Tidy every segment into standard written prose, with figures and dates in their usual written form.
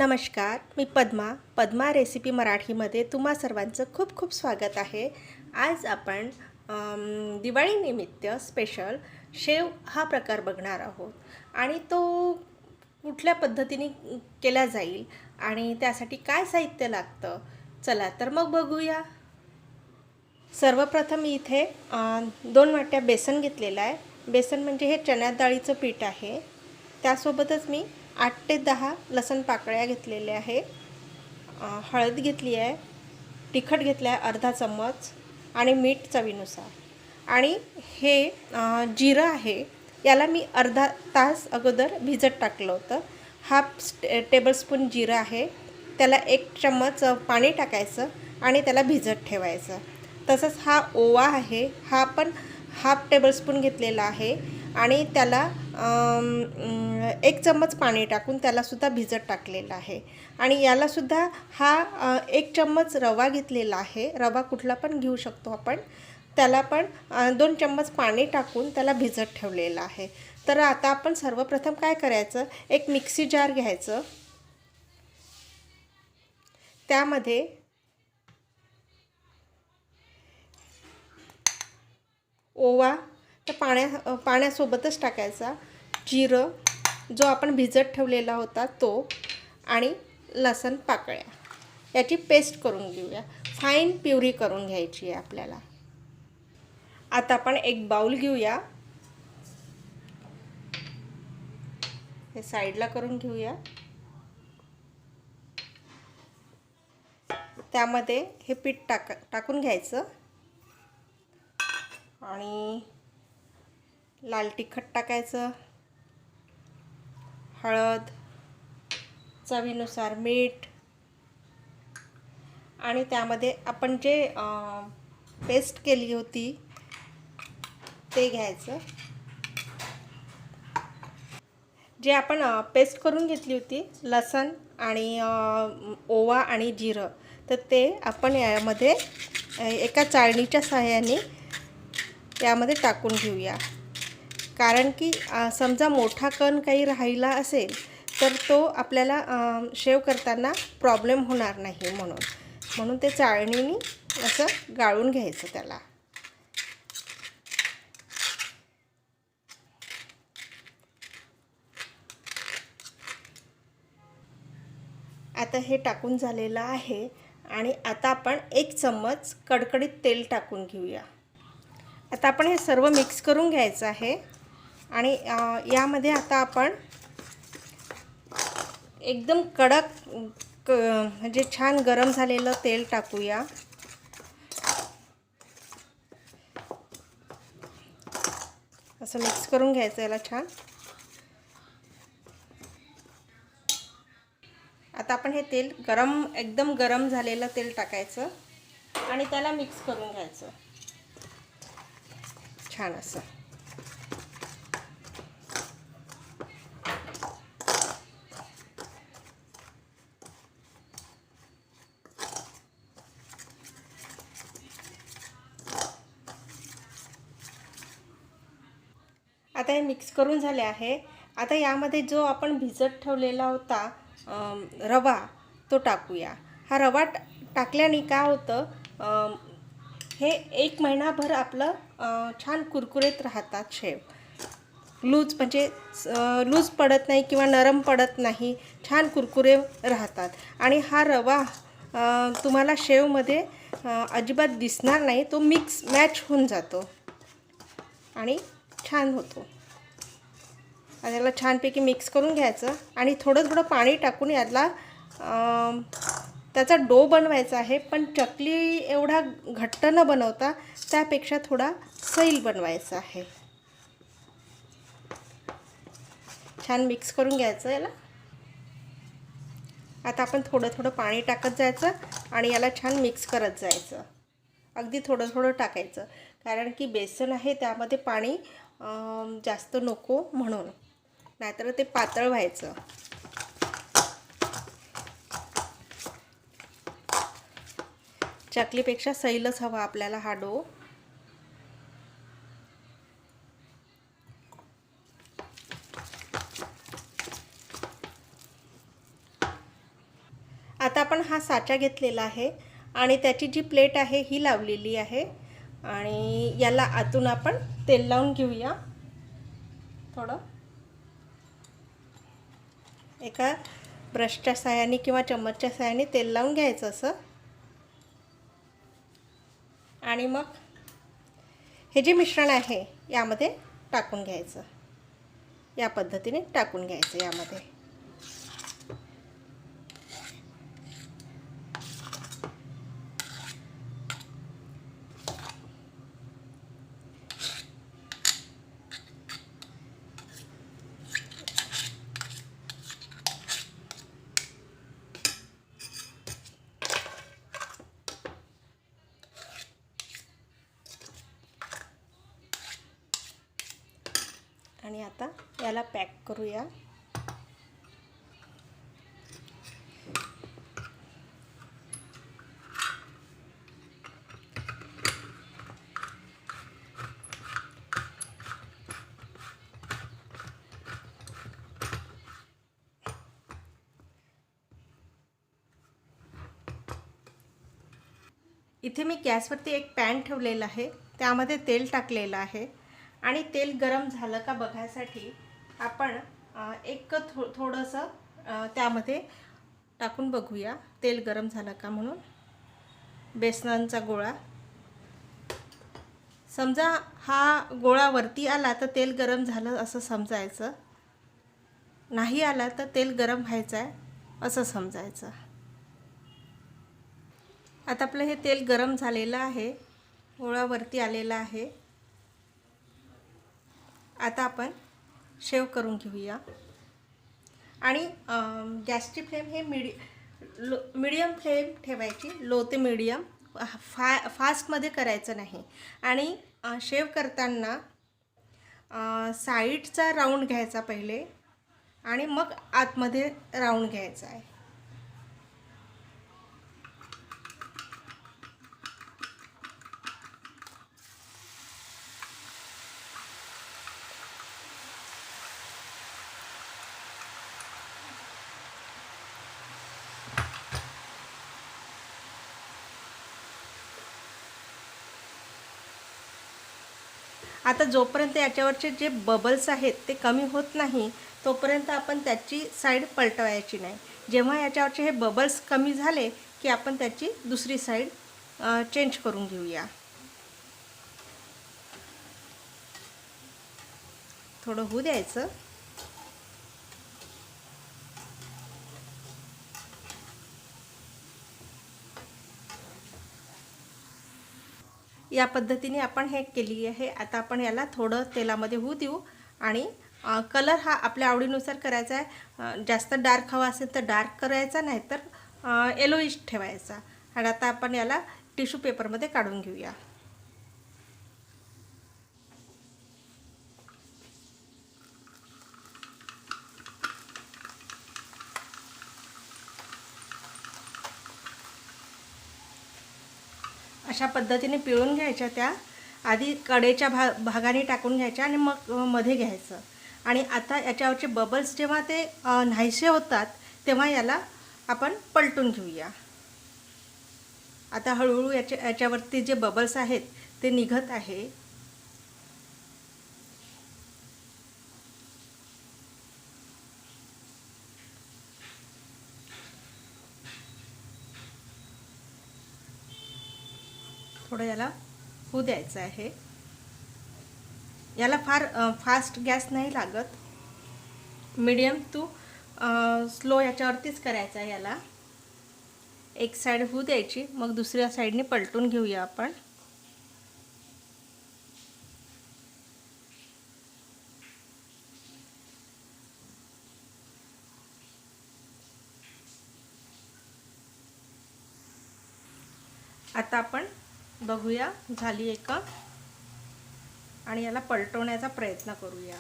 नमस्कार, मी पद्मा रेसिपी मराठीमध्ये तुम्हा सर्वांचं खूप खूप स्वागत आहे। आज आपण दिवाळीनिमित्त स्पेशल शेव हा प्रकार बघणार आहोत आणि तो कुठल्या पद्धतीने केला जाईल आणि त्यासाठी काय साहित्य लागतं, चला तर मग बघूया। सर्वप्रथम मी इथे 2 वाट्या बेसन घेतलेला आहे। बेसन म्हणजे हे चण्या डाळीचं पीठ आहे। त्यासोबतच मी 8 ते 10 लसण पाकळ्या घेतलेल्या आहे। हळद घेतली आहे, तिखट घेतला आहे अर्धा चम्मच आणि मीठ चवीनुसार। आणि हे जिरं आहे, याला मी अर्धा तास अगोदर भिजत टाकलं होतं। हाफ टेबलस्पून जिरं आहे, त्याला 1 चम्मच पाणी टाकायचं आणि त्याला भिजत ठेवायचं। तसंच हा ओवा आहे, हा पण हाफ टेबलस्पून घेतलेला आहे आणि त्याला 1 चम्मच पाणी टाकून त्यालासुद्धा भिजत टाकलेला आहे। आणि यालासुद्धा हा 1 चम्मच रवा घेतलेला आहे, रवा कुठला पण घेऊ शकतो आपण। त्याला पण 2 चम्मच पाणी टाकून त्याला भिजत ठेवलेला आहे। तर आता आपण सर्वप्रथम काय करायचं, एक मिक्सी जार घ्यायचं, त्यामध्ये ओवा तर पाण्यासोबतच टाकायचा, जिरं जो आपण भिजत ठेवलेला होता तो आणि लसण पाकळ्या याची पेस्ट करून घेऊया। फाईन प्युरी करून घ्यायची आहे आपल्याला। आता आपण एक बाउल घेऊया, हे साईडला करून घेऊया। त्यामध्ये हे पीठ टाकून घ्यायचं आणि लाल तिखट टाकायचं, हळद, चवीनुसार मीठ आणि त्यामध्ये आपण जे पेस्ट केली होती ते घ्यायचं। जे आपण पेस्ट करून घेतली होती लसण आणि ओवा आणि जिरं, तर ते आपण यामध्ये एका चाळणीच्या सहाय्याने यामध्ये टाकून घेऊया। कारण की समजा मोठा कण काही राहिला असेल तर तो आपल्याला शेव करताना प्रॉब्लेम होणार नाही, म्हणून ते चाळणीने असं गाळून घ्यायचं त्याला। आता हे टाकून झालेलं आहे आणि आता आपण 1 चम्मच कडकडीत तेल टाकून घेऊया। आता आपण हे सर्व मिक्स करून घ्यायचं आहे आणि यामध्ये आता आपण एकदम कडक म्हणजे छान गरम झालेलं तेल टाकूया। असं मिक्स करून घ्यायचं याला छान। आता आपण हे तेल एकदम गरम झालेलं तेल टाकायचं आणि त्याला मिक्स करून घ्यायचं छान असं। आता हे मिक्स करून झाले आहे। आता यामध्ये जो आपण भिजत ठेवलेला होता रवा तो टाकूया। हा रवा टाकल्याने काय होतं, हे 1 महिनाभर आपलं छान कुरकुरीत राहतात शेव। म्हणजे लूज पडत नाही किंवा नरम पडत नाही, छान कुरकुरे राहतात। आणि हा रवा तुम्हाला शेवमध्ये अजिबात दिसणार नाही, तो मॅच होऊन जातो आणि छान होतो। याला छानपैकी मिक्स करून घ्यायचं आणि थोडं पाणी टाकून याला त्याचा डो बनवायचा आहे, पण चकली एवढा घट्ट न बनवता त्यापेक्षा थोडा सैल बनवायचा आहे। छान मिक्स करून घ्यायचं याला। आता आपण थोडं पाणी टाकत जायचं आणि याला छान मिक्स करत जायचं। अगदी थोडं टाकायचं, कारण की बेसन आहे त्यामध्ये पाणी जास्त नको म्हणून, नाहीतर ते पातळ व्हायचं। चकलीपेक्षा सैलच हवा आपल्याला हा डो। आता आपण हा साचा घेतलेला आहे आणि त्याची जी प्लेट आहे ही लावलेली आहे आणि याला आतून आपण तेल लावून घेऊया. थोडं एका ब्रशच्या साहाय्याने किंवा चम्मचच्या साहाय्याने तेल लावून घ्यायचं असं. आणि मग हे जे मिश्रण आहे यामध्ये टाकून घ्यायचं. या पद्धतीने टाकून घ्यायचं यामध्ये. आणि आता याला पॅक करूया. इथे मी गॅसवरती एक पॅन ठेवलेला आहे, त्यामध्ये तेल टाकलेलं आहे आणि तेल गरम झालं का बघायसाठी आपण थोडंसं त्यामध्ये टाकून बघूया तेल गरम झालं का म्हणून. बेसनाचा गोळा, समजा हा गोळा वरती आला तर तेल गरम झालं असं समजायचं, नाही आला तर तेल गरम व्हायचं आहे असं समजायचं. आता आपलं हे तेल गरम झालेलं आहे, गोळा वरती आलेला आहे. आता आपण शेव करून घेऊया. आणि गॅसची फ्लेम हे मीडियम फ्लेम ठेवायची, लो ते मीडियम. फास्टमध्ये करायचं नाही. आणि शेव करताना साईडचा राऊंड घ्यायचा पहिले आणि मग आतमध्ये राऊंड घ्यायचा आहे. आता जोपर्यंत याच्यावरचे जे बबल्स आहेत ते कमी होत नाही तोपर्यंत आपण त्याची साईड पलटवायची नाही. जेव्हा याच्यावरचे हे बबल्स कमी झाले की आपण त्याची दुसरी साईड चेंज करून घेऊया. थोडं होऊ द्यायचं. या पद्धतीने आपण हे केली आहे. आता आपण याला थोडं तेलामध्ये होऊ देऊ आणि कलर हा आपल्या आवडीनुसार करायचा आहे. जास्त डार्क हवा असेल तर डार्क करायचा, नाही तर येलोइश ठेवायचा. आणि आता आपण याला टिश्यू पेपरमध्ये काढून घेऊया. अशा पद्धतीने पिळून घ्यायच्या. त्या आधी कडेच्या भागाने टाकून घ्यायच्या आणि मग मध्ये घ्यायचं. आणि आता याच्यावरचे बबल्स जेव्हा ते नाहीसे होतात तेव्हा याला आपण पलटून घेऊया. आता हळूहळू याच्यावरती जे बबल्स आहेत ते निघत आहे. थोडं याला होऊ द्यायचं आहे. याला फार फास्ट गॅस नाही लागत, मीडियम टू स्लो याच्यावरतीच करायचा आहे. याला एक साईड होऊ द्यायची, मग दुसऱ्या साईडने पलटून घेऊया आपण. आता आपण बघूया झाली आहे का, आणि याला पलटवण्याचा प्रयत्न करूया.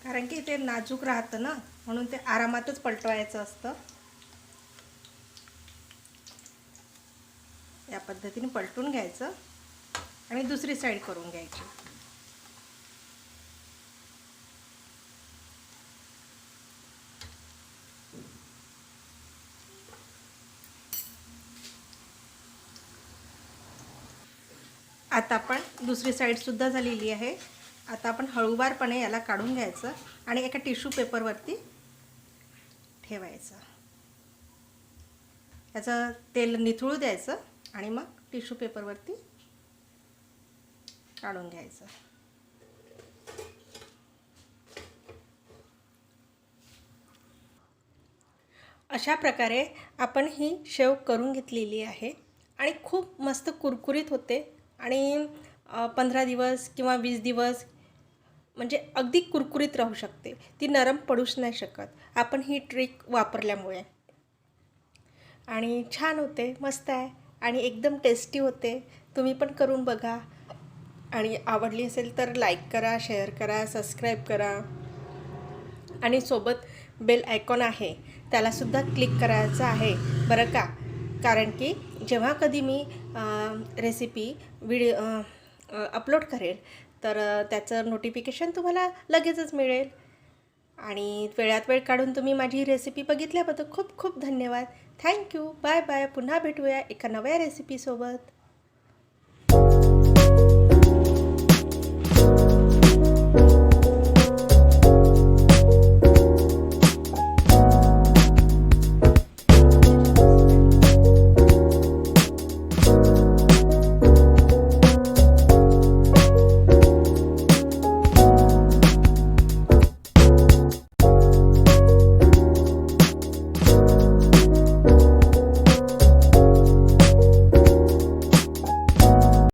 कारण की ते नाजूक राहतं ना, म्हणून ते आरामातच पलटवायचं असतं. या पद्धतीने पलटून घ्यायचं आणि दुसरी साईड करून घ्यायची. आता आपण दुसरी साईडसुद्धा झालेली आहे. आता आपण हळूवारपणे याला काढून घ्यायचं आणि एका टिश्यू पेपरवरती ठेवायचं. याचं तेल निथळू द्यायचं आणि मग टिश्यू पेपरवरती काढून घ्यायचं. अशा प्रकारे आपण ही शेव करून घेतलेली आहे आणि खूप मस्त कुरकुरीत होते आणि 15 दिवस किंवा 20 दिवस म्हणजे अगदी कुरकुरीत राहू शकते. ती नरम पडूच नाही शकत आपण ही ट्रिक वापरल्यामुळे. आणि छान होते, मस्त आहे आणि एकदम टेस्टी होते. तुम्ही पण करून बघा आणि आवडली असेल तर लाईक करा, शेअर करा, सबस्क्राईब करा आणि सोबत बेल आयकॉन आहे त्यालासुद्धा क्लिक करायचं आहे बरं का. कारण की जेव्हा कधी मी रेसिपी अपलोड करेल तर त्याचं नोटिफिकेशन तुम्हाला लगेचच मिळेल. आणि वेळात वेळ काढून तुम्ही माझी रेसिपी बघितल्याबद्दल खूप खूप धन्यवाद. थँक्यू. Bye bye. पुन्हा भेटूया एका नव्या रेसिपीसोबत.